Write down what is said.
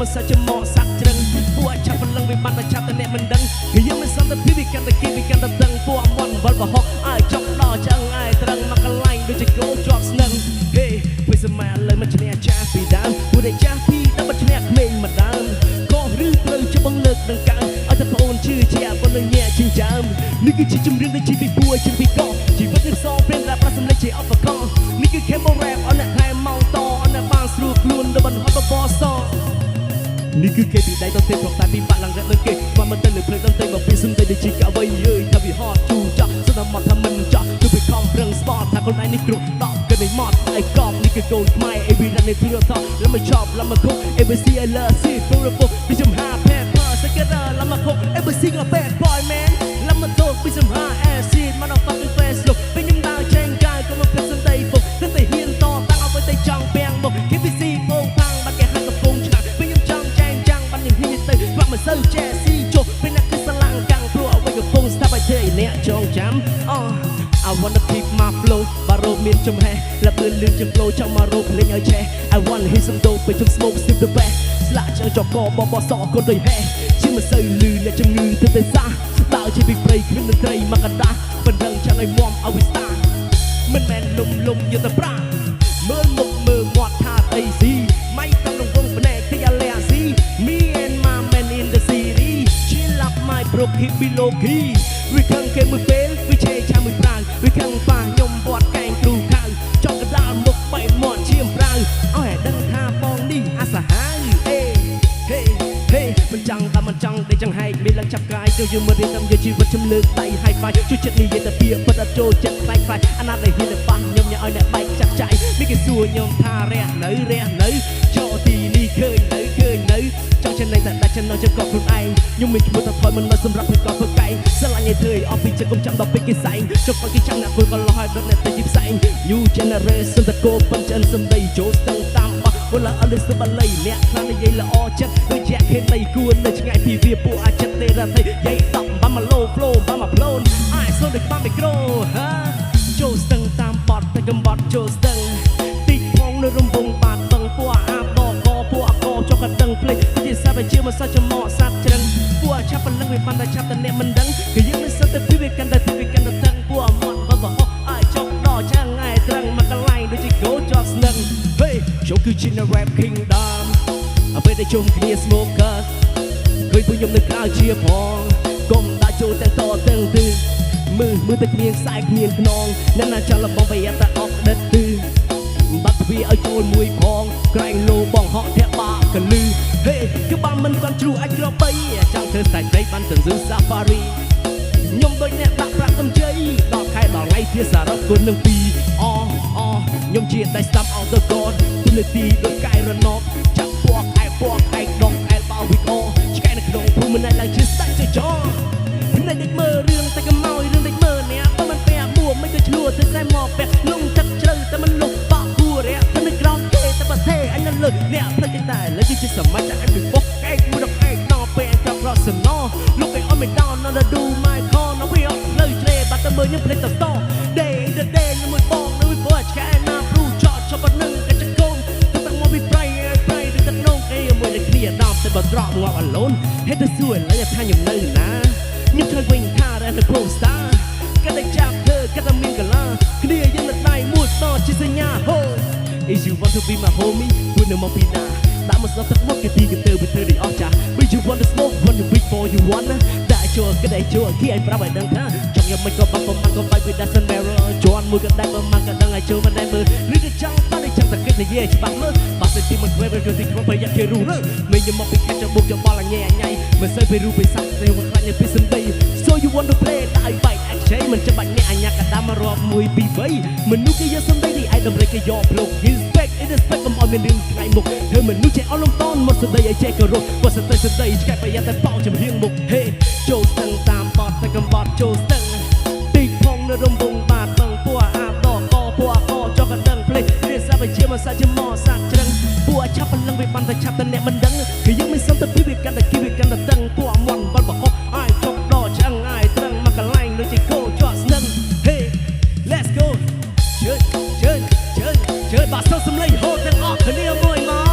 mà sao cho mò sát chân bùa chắp phần lưng vì bàn ta chắp ta nẹt mình đắng thì yêu mình xong ta phía vì can ta kia vì can ta đắng bùa mòn bật vào họ ai trong đó chẳng ai đắng mà cái lạnh đôi chân cố drop nâng hey bây giờ mà lời mà chân nẹt cha vì đam bùa để cha vì đã bắt chân nẹt mình mà đam có rư từ cho băng lực đằng cạn ở thật ôn chưa che băng lời nhẹ chinh chạmนี่คือชีวิตเรื่องในชีวิตบัวชีวิตก็ชีวิตที่ซ้อมเป็นแรปประสมในชีอัลฟาคอนี่คือแค่โมแรปเอาหน้าแทนเมาต่อเอาหน้าบางสรุปล้วนโดยบรรทัดบอสนี่คือแค่ปีใดต้องเทปของตาปีปะหลังแรปตั้งเก่งว่ามันเต้นหรือเพลงตั้งเต้นบอกปีซึ่งได้ดีจีกะไว้เย้ยถ้าวิฮอดจูจ่ะสนามมอดทำมันจ่ะคือไปคอมเรื่องสปอร์ตถ้าคนไหนนี่กรุบตอบกันในมอดไอ้กอบนี่คือโกลด์ไม่ไอ้วีรันในทุเรศแล้วมาชอบแล้วมาคุกเอเวอร์ซีไอเลอร์ซีฟูร์ฟุกดิฉันหาแพทย์เพอร์สเกเตอร์แล้วมาคุกเอเวอร์ซีกับแบดบอยแมนแล้วมาโตดิฉันหาแอซีดมันเอาฟังเป็นเฟสลุกเป็นยังดาวเชงกายก็มาเป็นสันติฟุกตั้งแต่เฮียนต่อตั้งเอาไว้ใจจังเปียงบุกคิดไปซีโป่งพังบัดแกหักกับฟงฉากเป็นยังจังแจงจังบัดยังเฮียนตื่นกลับมาเซิร์ฟแจซี่โจเป็นนักขึ้นสลังกังพลัวเอาไว้กับฟงสตาร์ไปเทยเนี่ยจงจำI wanna keep my flow บารมមានចំហេះและปืนลื่นជា flow ចង់មករោភ្លេងឲ្យឆេះ I wanna hit some dope ពេលជុំ smoke sip the best ស្លាកចកបបសកូនដូចហេជាមិនសូវលឺអ្នកជំងឺទៅសាតើជាពីព្រៃគ្មានតន្ត្រីមកកដាបណ្ដឹងចាំឲ្យមុំឲ្យវាស្តាមិនមែនលំយកតែប្រាមើលមុខមើលមាត់ថាអីស៊ីមិនតាមក្នុងវងភ្នែកទីអាឡែស៊ី Me and my man in the city chill up my bro keep below key we can't get me fail we change time we brand we can't find ខ្ញុំវត្តកែងគ្រូខៅចង់កដាលមុខបែកមាត់ឈាមប្រាវឲ្យដឹងថាបងនេះអាសាហាវហេមិនចង់តែមិនចង់តែចង្ហែកមានឡើងចាប់កាយទៅយើងមើលរៀនតាមជីវិតជំនឿដៃហើយបាយជួយចិត្តនិយាយតែពីពិតអត់ចូលចិត្តខ្លាចអាណាដែលហ៊ានតែបាំងខ្ញុំញ៉ាំឲ្យអ្នកបែកចាក់ចាយនេះគេសួរខ្ញុំថារះនៅចូលទីនេះឃើញនៅចង់ចំណេញតែដាច់ចំណងចិត្តក៏ខ្លួនឯងខ្ញុំមានឈ្មោះថាថយមិននៅសម្រាប់ធ្វើក៏ធ្វើកែងស្រឡាញ់ឲ្យធ្វើឲ្យអស់ពីចិត្តកុំចាំដល់ពេលគេសែងចុះគាត់គេចាំអ្នកគួរក៏លោះឲ្យដល់អ្នកទៅជីផ្សែង New generation តកោប៉ុនចិនសំដីចូលស្ទឹងតាមបោះវល់អត់លឹកស្បលៃអ្នកខ្លាំងនិយាយល្អចិត្តដូចជាខេណីគួរនៅឆ្ងាយពីវាពួកអាចចិត្តទេរ៉ាថៃយាយតប់បាំមក low flow បាំមក flow អាយសូដូចបាំមីក្រូហាចូលស្ទឹងតាមបត់តែកំបត់ចូលស្ទឹងទីផងនៅរំវងបាត់បឹងពួកអាបកពួកអកចុះកដឹងភ្លេចជាសាប់ជាមកសាច់ចំមកសាប់ច្រឹងពួកឆាប់ប៉ុណ្ណឹងវាបានតែឆាប់តែអ្នកមិនដឹងគឺយើងមិនសិតទៅពីវាកាន់តែតឹងពួកអមត់បបហោអាយចុះដល់ចាំងឯត្រឹងមកកន្លែងដូចជា go job ស្នឹង Hey ចូលគឺជា rap kingdom អពេលតែជុំគ្នា smoker ឃើញពួកខ្ញុំនៅក្រៅជាផងកុំដាក់ចូលទាំងតទាំងទិសមើលតែគ្នាខ្សែគ្នាខ្នងអ្នកណាចង់លបងប្រយ័ត្នតែអស់ដិតទិសបាត់ទ្វាឲ្យចូលមួយផងក្រែងលោបងហក់ធាក់បាក់កលឺហេគឺបានមិនគាត់ជ្រូអាចក្របីចង់ធ្វើស្ដាយព្រៃបានទៅស៊ឺ Safari ខ្ញុំដូចអ្នកដាក់ប្រាក់កំជ័យដល់ខែដល់ថ្ងៃជាសារ៉ុតគុណនឹងពីខ្ញុំជាដៃស្ដាប់អត់ទៅកូនទូនាទីដូចកែរណបចាក់ពណ៌ខែដងអែលបោវីកអូឆ្កែនៅក្នុងភូមិមិនឡើងជាស្ដាច់ចចភ្នែកដូចមើលរឿងតែកំោយរឿងដូចមើលអ្នកបើមិនពាក់មួមិនក៏ឆ្លួទៅតែមកពាក់លងទឹកជ្រៅតែមិនលុបបាក់គួររះតែនៅក្រោមគេតែប្រទេសអញនឹងលើអ្នកផ្លេចតែលើគឺជាសម័យតែអញពីបុកឯកមួយដល់ឯកដល់ពេលអញចាប់រត់សំណលោកឯងអត់មិនដោនដល់ឌូម៉ៃខនវាអត់លើជ្រេបាត់តែមើលខ្ញុំភ្លេចតតដេមួយបងនៅព្រោះឆ្កែណាព្រូចចប៉ុណ្ណឹងក៏ចកូនទៅតាំងមកពីប្រៃទៅទឹកនងអីមួយដូចគ្នាដល់ទៅបត្រកងាប់អាឡូនហេតុតែសួរឡើយថាខ្ញុំនៅណាខ្ញុំធ្វើវិញថារ៉ែនៅ Pro Star ក៏តែចាប់ធ្វើក៏តែមានកលាគ្នាយើងនៅដៃមួយតជាសញ្ញាហូ If you want to be my homie ពួកនៅមកពីណាដាក់មកស្ដាប់ទឹកមកគេទីគេទៅវាធ្វើដូចអស់ចា But you want to smoke want to big for you wanna ដាក់ចូលគេតែចូលគេឲ្យប្រាប់ឲ្យដឹងថាចង់យកមិនក៏បាក់ក៏មិនក៏បាយវា doesn't matter ជន់មួយក៏ដែរបើមិនក៏ដឹងឲ្យចូលមិនដែរមើលឬក៏ចង់តតែចាំតែគិតនិយាយច្បាស់មើលបើសិនទីមិនធ្វើវាទីក្នុងប្រយ័ត្នគេរੂរើមិនយកមកពីខេត្តចបុកចបល់ញ៉ៃមិនសូវពីរូបពីសាក់ទេខ្លាញ់ពីសំដី So you want to play ដាក់ឲ្យបែកអេខ្ចីមិនចាំបាច់អ្នកអញ្ញាកដាមមករាប់1 2 3មនុស្សគេយកសំដីនេះឯតម្រេចគេយកភ្លុក respect it respect កុំឲ្យមានរឿងថ្ងៃមុខធ្វើមនុស្សចេះអស់លំតនមកសំដីឲ្យចេះគោរពបើសិនទៅសំដីឆ្កែប្រយ័ត្នតែបោកចំហៀងមុខ Hey ចូលស្ទឹងតាមបត់តែកំបត់ចូលស្ទឹងទីផងនៅរំវងបាតបឹងពួកអាបតកពួកអកចុះកដឹងភ្លេចរៀនសាប់ជាមកសាច់ជាមកសាក់ច្រឹងពួកឆាប់ប៉ុណ្ណឹងវាបានតែឆាប់តែអ្នកមិនដឹងគឺយើងមិនសំទៅពីវាកាន់តែគីវាកាន់តែតឹងពួកមន់បលបហោអាយចុះដល់ឆ្អឹងអាយត្រឹងមកកន្លែងដូចជាគោជាប់ស្នឹង Hey let's go ជើបាក់សូសំឡេងហូតទាំងអស់គ្នាមួយមក